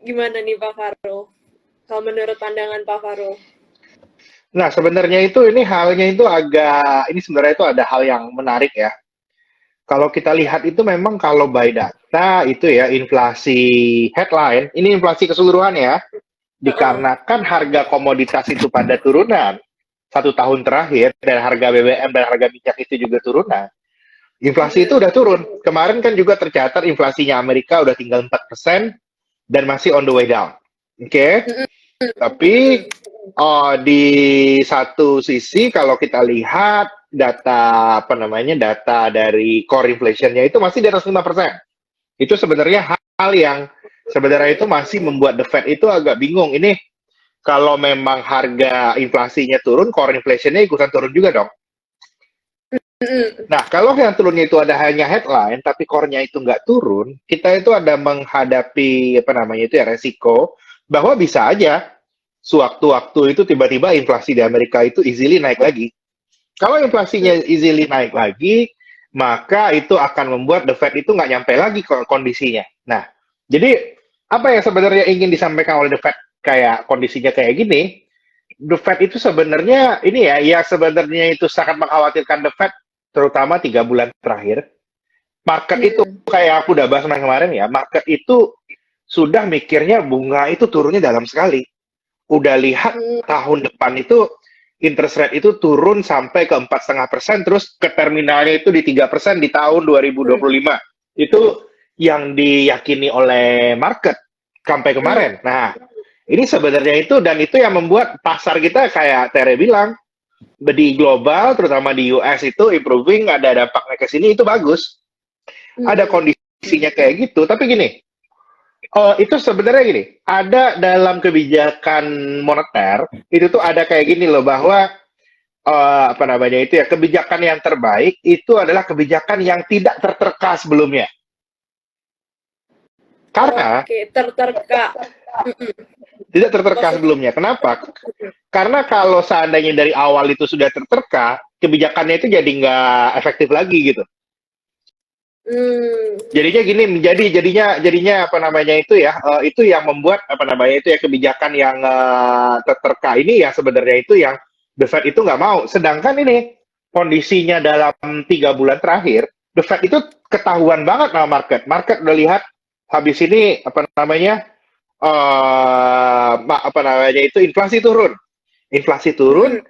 gimana nih Pak Farul? Kalau menurut pandangan Pak Farul? Nah, sebenarnya itu ini halnya itu agak ini sebenarnya itu ada hal yang menarik ya. Kalau kita lihat itu memang kalau by data itu ya inflasi headline, ini inflasi keseluruhan ya, Heeh. dikarenakan harga komoditas itu pada turunan 1 tahun terakhir dan harga BBM dan harga minyak itu juga turunan. Inflasi itu Mm-mm. udah turun. Kemarin kan juga tercatat inflasinya Amerika udah tinggal 4% dan masih on the way down. Oke. Okay? Mm-mm. Tapi Mm-mm. di satu sisi kalau kita lihat data apa namanya data dari core inflation-nya itu masih di atas 5%. Itu sebenarnya hal yang sebenarnya itu masih membuat the Fed itu agak bingung. Ini kalau memang harga inflasinya turun, core inflation-nya ikutan turun juga dong. Mm-mm. Nah, kalau yang turunnya itu ada hanya headline, tapi core-nya itu nggak turun, kita itu ada menghadapi apa namanya itu ya resiko bahwa bisa aja sewaktu-waktu itu tiba-tiba inflasi di Amerika itu easily naik lagi. Kalau inflasinya easily naik lagi, maka itu akan membuat the Fed itu nggak nyampe lagi ke kondisinya. Nah, jadi apa yang sebenarnya ingin disampaikan oleh the Fed kayak kondisinya kayak gini, the Fed itu sebenarnya ini ya sebenarnya itu sangat mengkhawatirkan the Fed, terutama 3 bulan terakhir. Market itu Mm-mm. kayak aku udah bahas kemarin ya, market itu sudah mikirnya bunga itu turunnya dalam sekali. Udah lihat Mm. tahun depan itu interest rate itu turun sampai ke 4,5%, terus ke terminalnya itu di 3% di tahun 2025. Itu yang diyakini oleh market sampai Mm. kemarin. Nah, ini sebenarnya itu dan itu yang membuat pasar kita kayak Tere bilang di global, terutama di US itu improving, ada dampaknya ke sini itu bagus. Ada Mm. kondisinya kayak gitu, tapi gini, itu sebenarnya gini, ada dalam kebijakan moneter itu tuh ada kayak gini loh bahwa apa namanya itu ya kebijakan yang terbaik itu adalah kebijakan yang tidak terterka sebelumnya. Karena Oke, terterka. Mm-mm. tidak terterka Maksud, sebelumnya. Kenapa? Karena kalau seandainya dari awal itu sudah terterka, kebijakannya itu jadi nggak efektif lagi gitu. mm, Jadinya gini, jadinya apa namanya itu ya, itu yang membuat apa namanya itu ya kebijakan yang terterka ini ya sebenarnya itu yang The Fed itu nggak mau. Sedangkan ini kondisinya dalam 3 bulan terakhir, The Fed itu ketahuan banget sama market. Market udah lihat habis ini apa namanya apa namanya itu inflasi turun, mm-mm.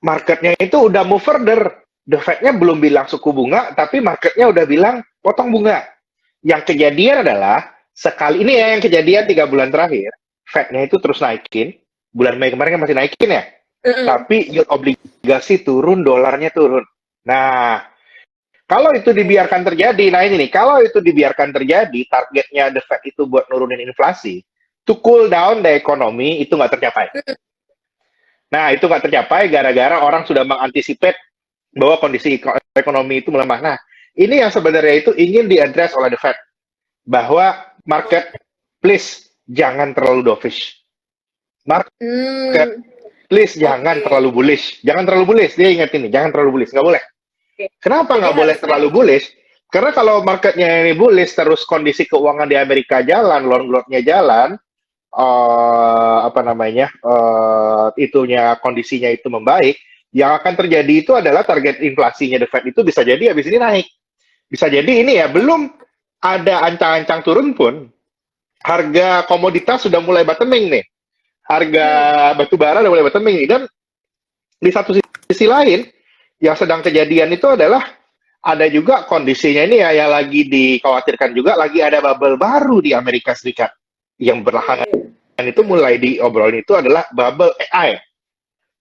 marketnya itu udah move further. The Fed-nya belum bilang suku bunga, tapi marketnya udah bilang potong bunga. Yang kejadian adalah sekali ini ya yang kejadian 3 bulan terakhir, Fed-nya itu terus naikin. Bulan Mei kemarin kan masih naikin ya, Mm-mm. tapi yield obligasi turun, dolarnya turun. Nah, kalau itu dibiarkan terjadi, nah ini nih, kalau itu dibiarkan terjadi, targetnya The Fed itu buat nurunin inflasi, to cool down the economy itu nggak tercapai. Nah, itu nggak tercapai gara-gara orang sudah mengantisipasi bahwa kondisi ekonomi itu melemah. Nah, ini yang sebenarnya itu ingin diadres oleh The Fed bahwa market please jangan terlalu dovish. Market Mm, please jangan oke. terlalu bullish. Jangan terlalu bullish. Dia ingat ini, jangan terlalu bullish. Nggak boleh. Oke. Kenapa Jadi nggak boleh harus terlalu netral. bullish? Karena kalau marketnya ini bullish, terus kondisi keuangan di Amerika jalan, loan growth-nya jalan, apa namanya itunya kondisinya itu membaik, yang akan terjadi itu adalah target inflasinya The Fed itu bisa jadi habis ini naik. Bisa jadi ini ya belum ada ancang-ancang turun pun harga komoditas sudah mulai bottoming nih. Harga Mm. batu bara udah mulai bottoming nih. Dan di satu sisi lain yang sedang kejadian itu adalah ada juga kondisinya ini ya yang lagi dikhawatirkan juga lagi ada bubble baru di Amerika Serikat yang belakangan Oke. itu mulai diobrolin itu adalah bubble AI.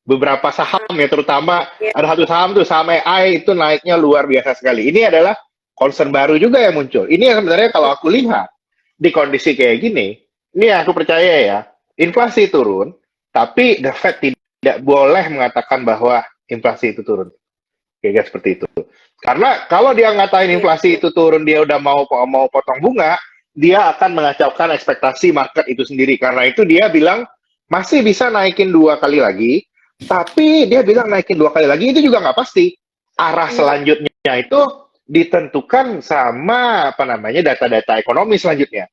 Beberapa saham ya terutama Ya. ada satu saham tuh saham AI itu naiknya luar biasa sekali. Ini adalah concern baru juga yang muncul. Ini yang sebenarnya kalau aku lihat di kondisi kayak gini, ini yang aku percaya ya, inflasi turun, tapi the Fed tidak boleh mengatakan bahwa inflasi itu turun. Kayak seperti itu. Karena kalau dia ngatain Oke. inflasi itu turun, dia udah mau potong bunga, dia akan mengacaukan ekspektasi market itu sendiri. Karena itu dia bilang masih bisa naikin 2 kali lagi, tapi dia bilang naikin 2 kali lagi itu juga nggak pasti. Arah Mm. selanjutnya itu ditentukan sama apa namanya data-data ekonomi selanjutnya.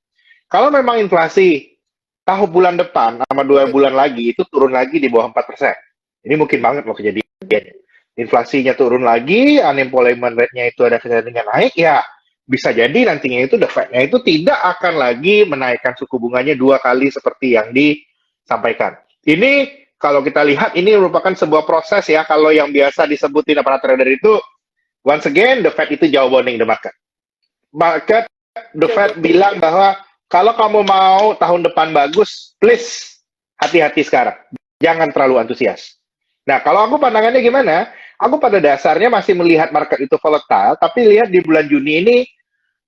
Kalau memang inflasi tahun bulan depan sama 2 bulan lagi itu turun lagi di bawah 4%. Ini mungkin banget loh kejadian. Inflasinya turun lagi, unemployment rate-nya itu ada kecenderungan naik, ya bisa jadi nantinya itu the Fed-nya itu tidak akan lagi menaikkan suku bunganya 2 kali seperti yang disampaikan. Ini kalau kita lihat ini merupakan sebuah proses ya. Kalau yang biasa disebutin para trader itu, once again the Fed itu jauh warning the market. The Fed bilang bahwa kalau kamu mau tahun depan bagus, please hati-hati sekarang. Jangan terlalu antusias. Nah, kalau aku pandangannya gimana? Aku pada dasarnya masih melihat market itu volatile, tapi lihat di bulan Juni ini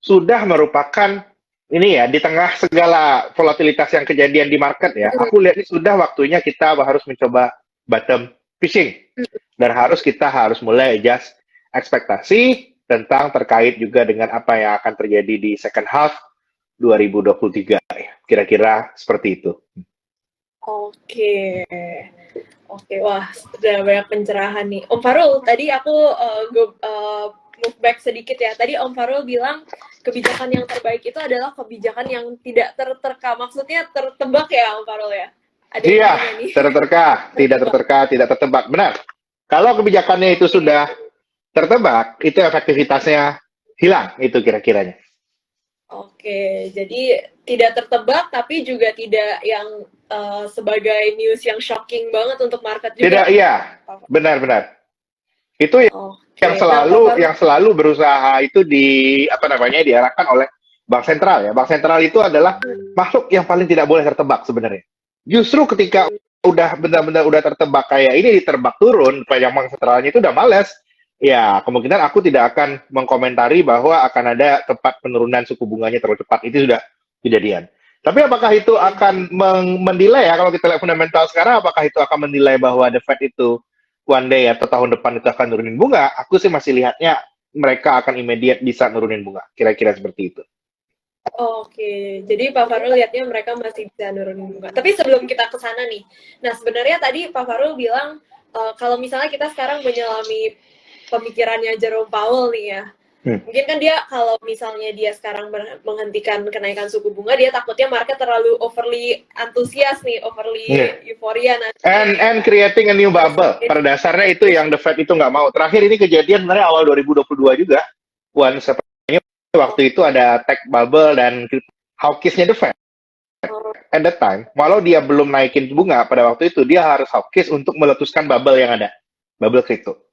sudah merupakan ini ya, di tengah segala volatilitas yang kejadian di market ya, aku lihat ini sudah waktunya kita harus mencoba bottom fishing. Dan kita harus mulai adjust ekspektasi tentang terkait juga dengan apa yang akan terjadi di second half 2023 ya. Kira-kira seperti itu. Oke. Oke, wah, sudah banyak pencerahan nih. Om Farul, tadi aku move back sedikit ya. Tadi Om Farul bilang kebijakan yang terbaik itu adalah kebijakan yang tidak terterka. Maksudnya tertebak ya, Om Farul ya? Ada iya, terterka, tidak terterka, tidak tertebak. Benar. Kalau kebijakannya itu sudah tertebak, itu efektivitasnya hilang, itu kira-kiranya. Oke, jadi tidak tertebak, tapi juga tidak yang sebagai news yang shocking banget untuk market juga. Tidak, iya, benar-benar. Itu yang selalu berusaha itu diarahkan oleh Bank Sentral ya. Bank Sentral itu adalah makhluk yang paling tidak boleh tertebak sebenarnya. Justru ketika udah benar-benar udah tertebak kayak ini diterbak turun, yang Bank Sentralnya itu udah males. Ya, kemungkinan aku tidak akan mengkomentari bahwa akan ada tempat penurunan suku bunganya terlalu cepat. Itu sudah kejadian. Tapi apakah itu akan menilai ya, kalau kita lihat fundamental sekarang, apakah itu akan menilai bahwa the Fed itu one day atau tahun depan itu akan nurunin bunga? Aku sih masih lihatnya mereka akan immediate bisa nurunin bunga. Kira-kira seperti itu. Oke, jadi Pak Farul lihatnya mereka masih bisa nurunin bunga. Tapi sebelum kita ke sana nih, nah sebenarnya tadi Pak Farul bilang kalau misalnya kita sekarang menyelami pemikirannya Jerome Powell nih ya, mungkin kan dia kalau misalnya dia sekarang menghentikan kenaikan suku bunga, dia takutnya market terlalu overly antusias nih, overly euforia nanti. And creating a new bubble. Pada dasarnya itu yang the Fed itu nggak mau. Terakhir ini kejadian sebenarnya awal 2022 juga. Waktu itu ada tech bubble dan hawkish-nya the Fed. At that time, walau dia belum naikin bunga pada waktu itu, dia harus hawkish untuk meletuskan bubble yang ada. Bubble crypto.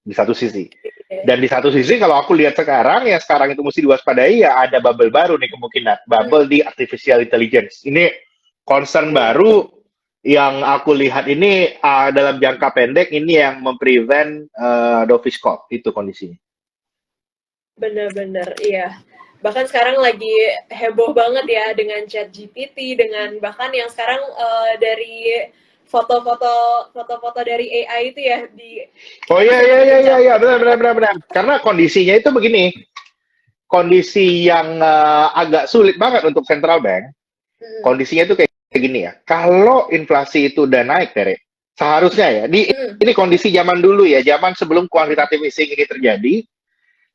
Di satu sisi. Dan di satu sisi kalau aku lihat sekarang, ya sekarang itu mesti diwaspadai, ya ada bubble baru nih kemungkinan. Bubble di artificial intelligence. Ini concern baru yang aku lihat ini dalam jangka pendek, ini yang memprevent dovish call. Itu kondisinya. Bener-bener, iya. Bahkan sekarang lagi heboh banget ya dengan ChatGPT, dengan bahkan yang sekarang dari foto-foto dari AI itu ya di. Oh iya benar. Karena kondisinya itu begini, kondisi yang agak sulit banget untuk central bank. Kondisinya itu kayak gini ya. Kalau inflasi itu udah naik, Tere, seharusnya ya. Ini kondisi zaman dulu ya, zaman sebelum quantitative easing ini terjadi,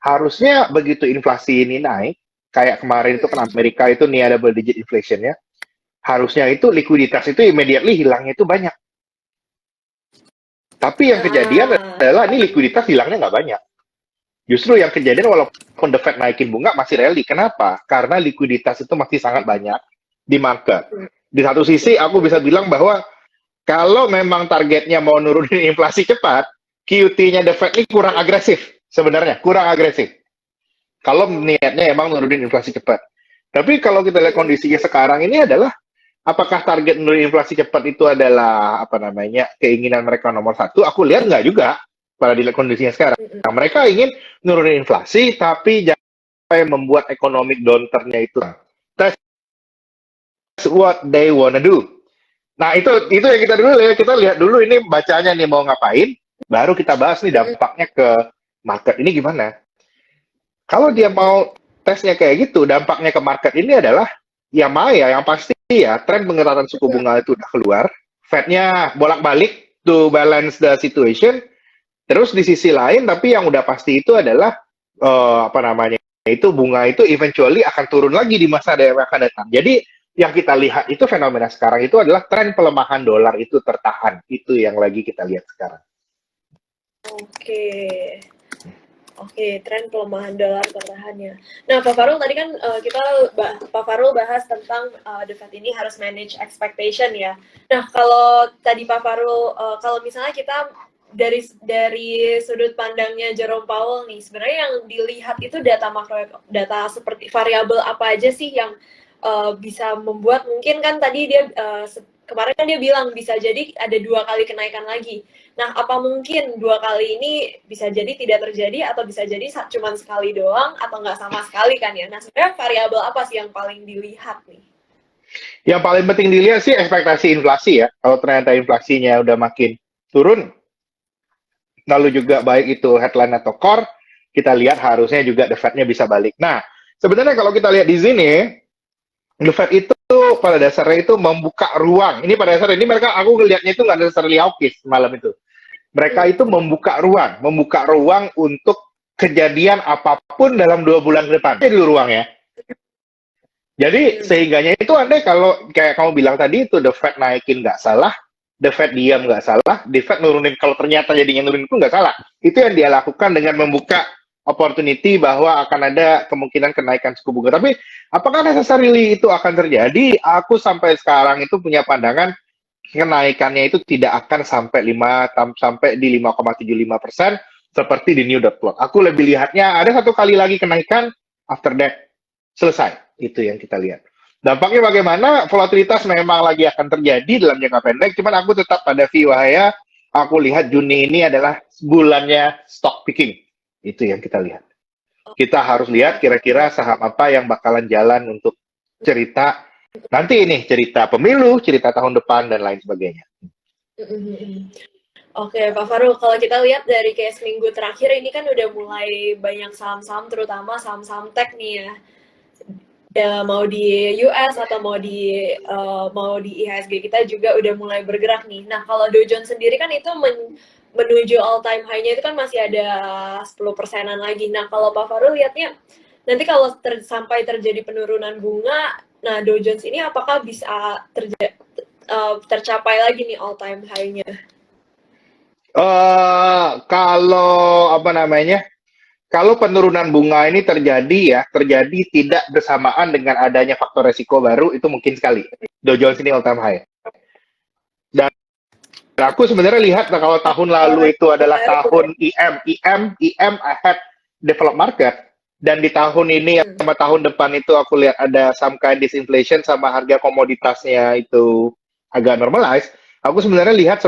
harusnya begitu inflasi ini naik, kayak kemarin itu kan Amerika itu near double digit inflation ya. Harusnya itu likuiditas itu immediately hilangnya itu banyak. Tapi yang kejadian adalah ini likuiditas hilangnya nggak banyak. Justru yang kejadian walaupun the Fed naikin bunga masih rally. Kenapa? Karena likuiditas itu masih sangat banyak di market. Di satu sisi aku bisa bilang bahwa kalau memang targetnya mau nurunin inflasi cepat, QT-nya the Fed ini kurang agresif sebenarnya, kurang agresif. Kalau niatnya emang nurunin inflasi cepat. Tapi kalau kita lihat kondisinya sekarang ini adalah apakah target nurunin inflasi cepat itu adalah keinginan mereka nomor satu? Aku lihat nggak juga pada dilihat kondisinya sekarang. Nah, mereka ingin nurunin inflasi, tapi jangan membuat economic downturn-nya itu. That's what they wanna do. Nah, itu yang kita lihat dulu ini bacanya nih mau ngapain, baru kita bahas nih dampaknya ke market ini gimana. Kalau dia mau tesnya kayak gitu, dampaknya ke market ini adalah yang pasti ya, tren pengetatan suku bunga itu udah keluar, Fed-nya bolak-balik to balance the situation, terus di sisi lain, tapi yang udah pasti itu adalah itu bunga itu eventually akan turun lagi di masa yang akan datang. Jadi yang kita lihat itu fenomena sekarang itu adalah tren pelemahan dolar itu tertahan. Itu yang lagi kita lihat sekarang. Oke. Oke, tren pelemahan dolar tertahannya. Nah, Pak Farul tadi kan Pak Farul bahas tentang The Fed ini harus manage expectation ya. Nah, kalau tadi Pak Farul, kalau misalnya kita dari sudut pandangnya Jerome Powell nih, sebenarnya yang dilihat itu data seperti variabel apa aja sih yang bisa membuat, mungkin kan tadi dia kemarin kan dia bilang bisa jadi ada 2 kali kenaikan lagi. Nah, apa mungkin 2 kali ini bisa jadi tidak terjadi atau bisa jadi cuma sekali doang atau nggak sama sekali kan ya? Nah, sebenarnya variabel apa sih yang paling dilihat nih? Yang paling penting dilihat sih ekspektasi inflasi ya. Kalau ternyata inflasinya udah makin turun, lalu juga baik itu headline atau core, kita lihat harusnya juga The Fed-nya bisa balik. Nah, sebenarnya kalau kita lihat di sini, The Fed itu pada dasarnya itu membuka ruang. Ini pada dasarnya ini mereka, aku ngelihatnya itu nggak necessarily hawkish malam itu. Mereka itu membuka ruang untuk kejadian apapun dalam 2 bulan ke depan. Jadi dulu ruang ya. Jadi sehingganya itu andai kalau kayak kamu bilang tadi itu The Fed naikin nggak salah, The Fed diam nggak salah, The Fed nurunin kalau ternyata jadinya nurunin itu nggak salah. Itu yang dia lakukan dengan membuka opportunity bahwa akan ada kemungkinan kenaikan suku bunga. Tapi apakah necessarily itu akan terjadi? Aku sampai sekarang itu punya pandangan kenaikannya itu tidak akan sampai di 5,75% seperti di new dot plot. Aku lebih lihatnya ada 1 kali lagi kenaikan, after that selesai. Itu yang kita lihat. Dampaknya bagaimana? Volatilitas memang lagi akan terjadi dalam jangka pendek, cuman aku tetap pada view saya, aku lihat Juni ini adalah bulannya stock picking. Itu yang kita lihat. Kita harus lihat kira-kira saham apa yang bakalan jalan untuk cerita nanti ini, cerita pemilu, cerita tahun depan, dan lain sebagainya. Oke, Pak Farul, kalau kita lihat dari kayak seminggu terakhir ini kan udah mulai banyak saham-saham, terutama saham-saham tech nih ya. Ya, mau di US atau mau di IHSG kita juga udah mulai bergerak nih. Nah, kalau Dow Jones sendiri kan itu menuju all time high-nya itu kan masih ada 10%-an lagi. Nah, kalau Pak Farul lihatnya nanti kalau sampai terjadi penurunan bunga, nah Dow Jones ini apakah bisa tercapai lagi nih all time high-nya? Kalau apa namanya? Kalau penurunan bunga ini terjadi tidak bersamaan dengan adanya faktor resiko baru, itu mungkin sekali. Dow Jones ini all time high. Dan aku sebenarnya lihat kalau tahun lalu itu adalah tahun IM ahead developed market, dan di tahun ini sama tahun depan itu aku lihat ada some kind disinflation sama harga komoditasnya itu agak normalize. Aku sebenarnya lihat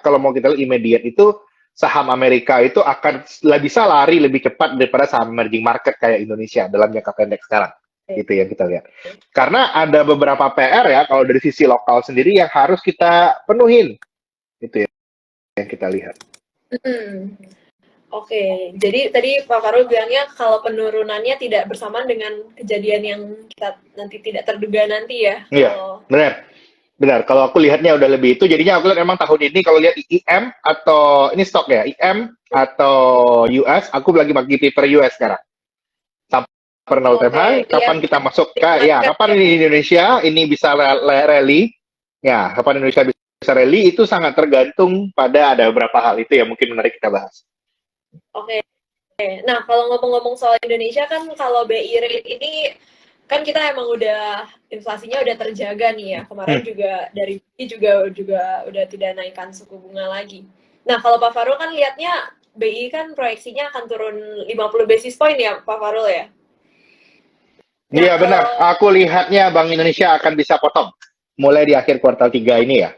kalau mau kita lihat immediate itu saham Amerika itu akan bisa lari lebih cepat daripada saham emerging market kayak Indonesia dalam jangka pendek sekarang. Itu yang kita lihat. Karena ada beberapa PR ya kalau dari sisi lokal sendiri yang harus kita penuhin. Itu yang kita lihat. Oke, jadi tadi Pak Farul bilangnya kalau penurunannya tidak bersamaan dengan kejadian yang kita nanti tidak terduga nanti ya. Iya, benar. Kalau aku lihatnya udah lebih itu, jadinya aku lihat emang tahun ini kalau lihat IM atau ini stok ya, IM atau US, aku lagi prefer US sekarang. Sampai all time high, kapan kita masuk kapan ini Indonesia ini bisa rally? Ya, kapan Indonesia bisa rally itu sangat tergantung pada ada beberapa hal itu yang mungkin menarik kita bahas. Oke. Nah, kalau ngomong-ngomong soal Indonesia kan kalau BI rate ini kan kita emang udah inflasinya udah terjaga nih ya. Kemarin juga dari BI juga udah tidak naikkan suku bunga lagi. Nah, kalau Pak Farul kan lihatnya BI kan proyeksinya akan turun 50 basis point ya, Pak Farul ya? Iya, benar. Aku lihatnya Bank Indonesia akan bisa potong mulai di akhir kuartal 3 ini ya.